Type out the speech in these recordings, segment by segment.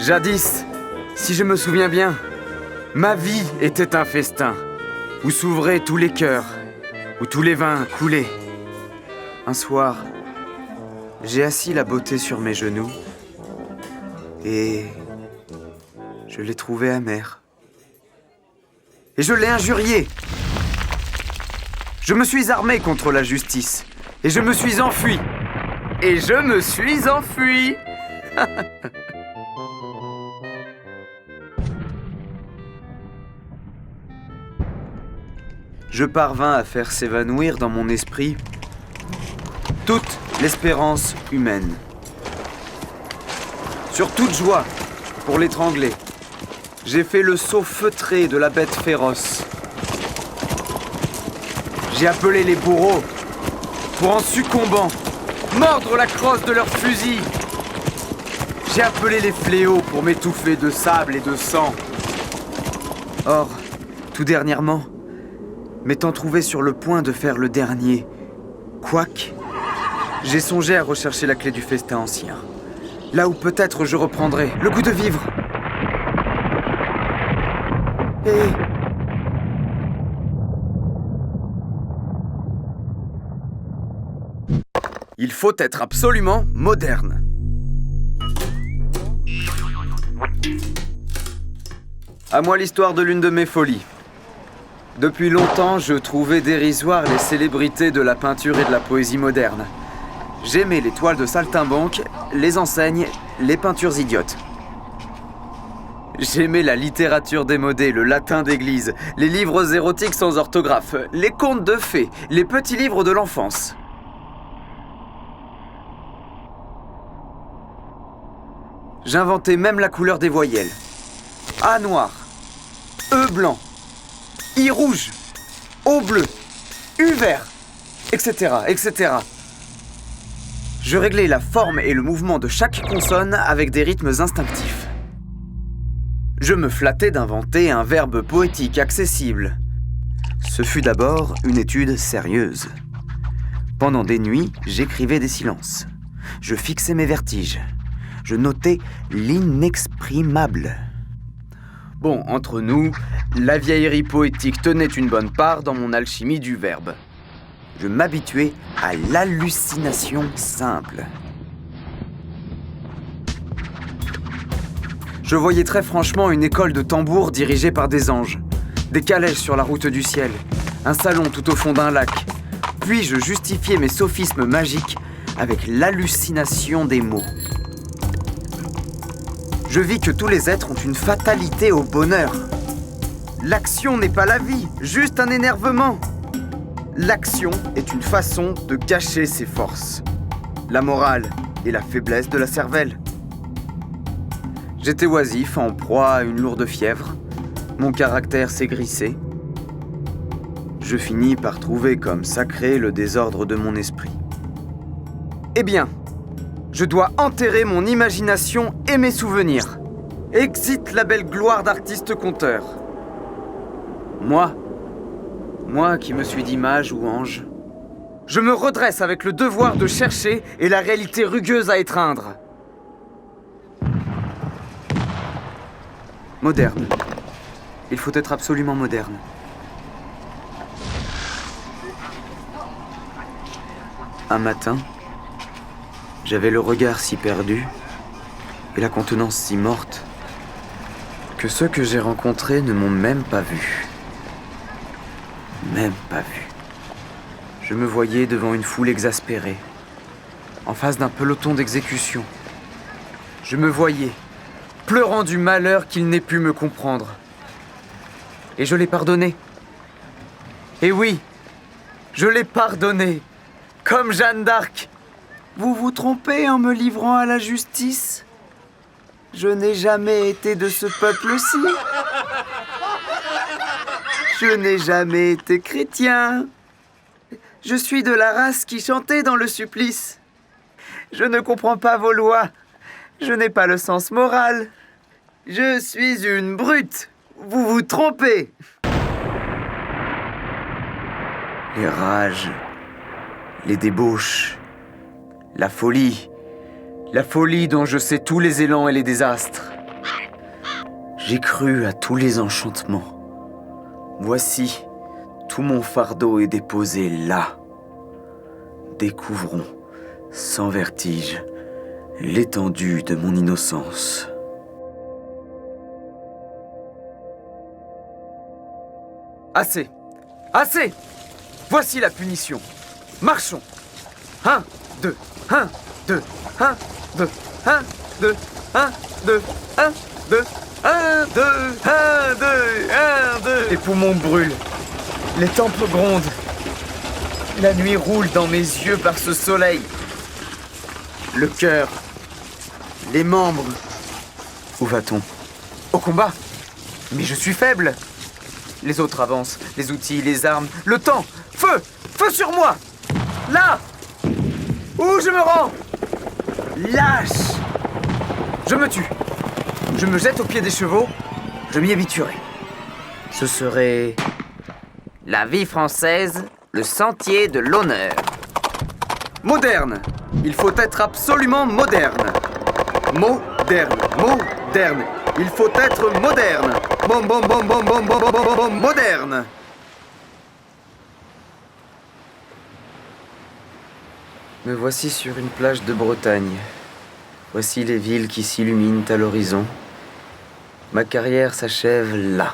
Jadis, si je me souviens bien, ma vie était un festin, où s'ouvraient tous les cœurs, où tous les vins coulaient. Un soir, j'ai assis la beauté sur mes genoux, et je l'ai trouvée amère. Et je l'ai injuriée. Je me suis armé contre la justice, et je me suis enfui. Et je me suis enfui. Je parvins à faire s'évanouir dans mon esprit toute l'espérance humaine. Sur toute joie, pour l'étrangler, j'ai fait le saut feutré de la bête féroce. J'ai appelé les bourreaux pour, en succombant, mordre la crosse de leurs fusils. J'ai appelé les fléaux pour m'étouffer de sable et de sang. Or, tout dernièrement, m'étant trouvé sur le point de faire le dernier couac, j'ai songé à rechercher la clé du festin ancien. Là où peut-être je reprendrai le goût de vivre. Et... il faut être absolument moderne. À moi l'histoire de l'une de mes folies. Depuis longtemps, je trouvais dérisoires les célébrités de la peinture et de la poésie moderne. J'aimais les toiles de saltimbanque, les enseignes, les peintures idiotes. J'aimais la littérature démodée, le latin d'église, les livres érotiques sans orthographe, les contes de fées, les petits livres de l'enfance. J'inventais même la couleur des voyelles. A noir, E blanc, I rouge, O bleu, U vert, etc., etc. Je réglais la forme et le mouvement de chaque consonne avec des rythmes instinctifs. Je me flattais d'inventer un verbe poétique accessible. Ce fut d'abord une étude sérieuse. Pendant des nuits, j'écrivais des silences. Je fixais mes vertiges. Je notais l'inexprimable. Bon, entre nous, la vieillerie poétique tenait une bonne part dans mon alchimie du verbe. Je m'habituais à l'hallucination simple. Je voyais très franchement une école de tambour dirigée par des anges, des calèches sur la route du ciel, un salon tout au fond d'un lac. Puis je justifiais mes sophismes magiques avec l'hallucination des mots. Je vis que tous les êtres ont une fatalité au bonheur. L'action n'est pas la vie, juste un énervement. L'action est une façon de cacher ses forces. La morale est la faiblesse de la cervelle. J'étais oisif, en proie à une lourde fièvre. Mon caractère s'aigrissait. Je finis par trouver comme sacré le désordre de mon esprit. Eh bien, je dois enterrer mon imagination et mes souvenirs. Exit la belle gloire d'artiste-conteur. Moi qui me suis dit mage ou ange, je me redresse avec le devoir de chercher et la réalité rugueuse à étreindre. Moderne. Il faut être absolument moderne. Un matin, j'avais le regard si perdu et la contenance si morte que ceux que j'ai rencontrés ne m'ont même pas vu. Même pas vu. Je me voyais devant une foule exaspérée, en face d'un peloton d'exécution. Je me voyais, pleurant du malheur qu'il n'ait pu me comprendre. Et je l'ai pardonné. Et oui, je l'ai pardonné, comme Jeanne d'Arc. Vous vous trompez en me livrant à la justice. Je n'ai jamais été de ce peuple-ci. Je n'ai jamais été chrétien. Je suis de la race qui chantait dans le supplice. Je ne comprends pas vos lois. Je n'ai pas le sens moral. Je suis une brute. Vous vous trompez. Les rages, les débauches, la folie dont je sais tous les élans et les désastres. J'ai cru à tous les enchantements. Voici, tout mon fardeau est déposé là. Découvrons, sans vertige, l'étendue de mon innocence. Assez! Assez! Voici la punition. Marchons! 1, 2, 1, 2, 1, 2, 1, 2, 1, 2, 1, 2, 1, 2, 1, 2, 1, 2. Les poumons brûlent. Les tempes grondent. La nuit roule dans mes yeux par ce soleil. Le cœur. Les membres. Où va-t-on? Au combat. Mais je suis faible. Les autres avancent. Les outils, les armes, le temps. Feu! Feu sur moi! Là! Où je me rends? Lâche! Je me tue. Je me jette au pied des chevaux. Je m'y habituerai. Ce serait... la vie française, le sentier de l'honneur. Moderne. Il faut être absolument moderne. Moderne. Moderne. Il faut être moderne. Moderne. Me voici sur une plage de Bretagne. Voici les villes qui s'illuminent à l'horizon. Ma carrière s'achève là.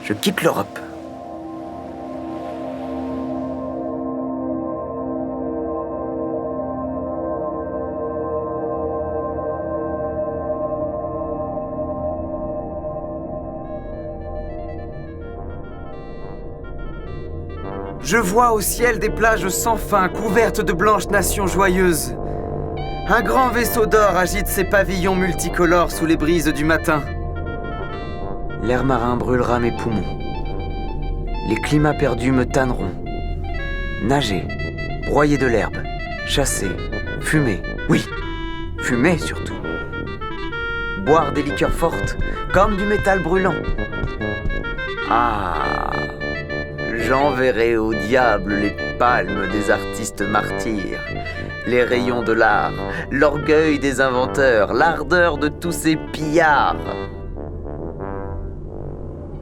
Je quitte l'Europe. Je vois au ciel des plages sans fin, couvertes de blanches nations joyeuses. Un grand vaisseau d'or agite ses pavillons multicolores sous les brises du matin. L'air marin brûlera mes poumons. Les climats perdus me tanneront. Nager, broyer de l'herbe, chasser, fumer. Oui, fumer surtout. Boire des liqueurs fortes, comme du métal brûlant. Ah, j'enverrai au diable les palmes des artistes martyrs, les rayons de l'art, l'orgueil des inventeurs, l'ardeur de tous ces pillards.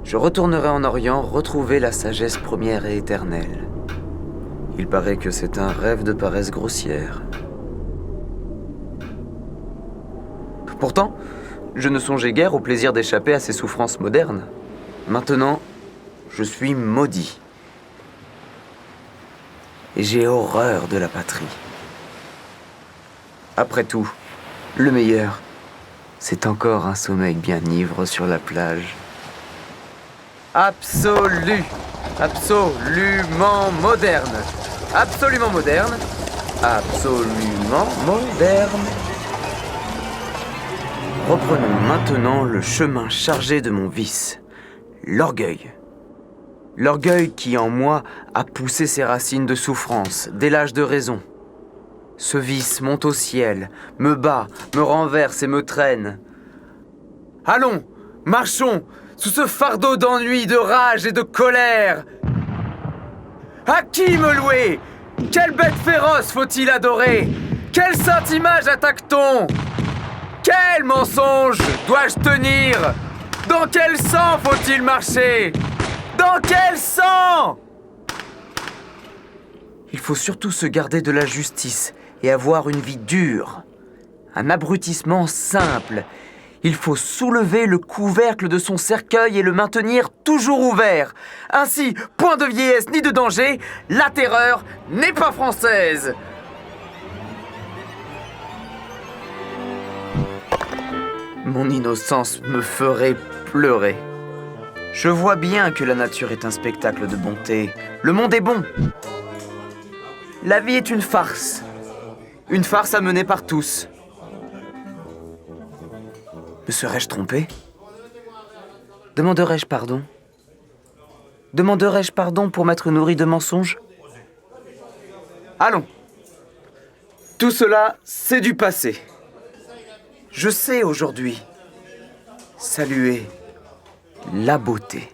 Je retournerai en Orient retrouver la sagesse première et éternelle. Il paraît que c'est un rêve de paresse grossière. Pourtant, je ne songeais guère au plaisir d'échapper à ces souffrances modernes. Maintenant, je suis maudit. Et j'ai horreur de la patrie. Après tout, le meilleur, c'est encore un sommeil bien ivre sur la plage. Absolument moderne. Absolument moderne. Absolument moderne. Reprenons maintenant le chemin chargé de mon vice, l'orgueil. L'orgueil qui, en moi, a poussé ses racines de souffrance, dès l'âge de raison. Ce vice monte au ciel, me bat, me renverse et me traîne. Allons, marchons, sous ce fardeau d'ennui, de rage et de colère. À qui me louer? Quelle bête féroce faut-il adorer? Quelle sainte image attaque-t-on? Quel mensonge dois-je tenir? Dans quel sang faut-il marcher? Dans quel sang? Il faut surtout se garder de la justice et avoir une vie dure. Un abrutissement simple. Il faut soulever le couvercle de son cercueil et le maintenir toujours ouvert. Ainsi, point de vieillesse ni de danger, la terreur n'est pas française. Mon innocence me ferait pleurer. Je vois bien que la nature est un spectacle de bonté. Le monde est bon. La vie est une farce. Une farce à mener par tous. Me serais-je trompé? Demanderais-je pardon? Demanderais-je pardon pour m'être nourri de mensonges? Allons. Tout cela, c'est du passé. Je sais aujourd'hui saluer la beauté.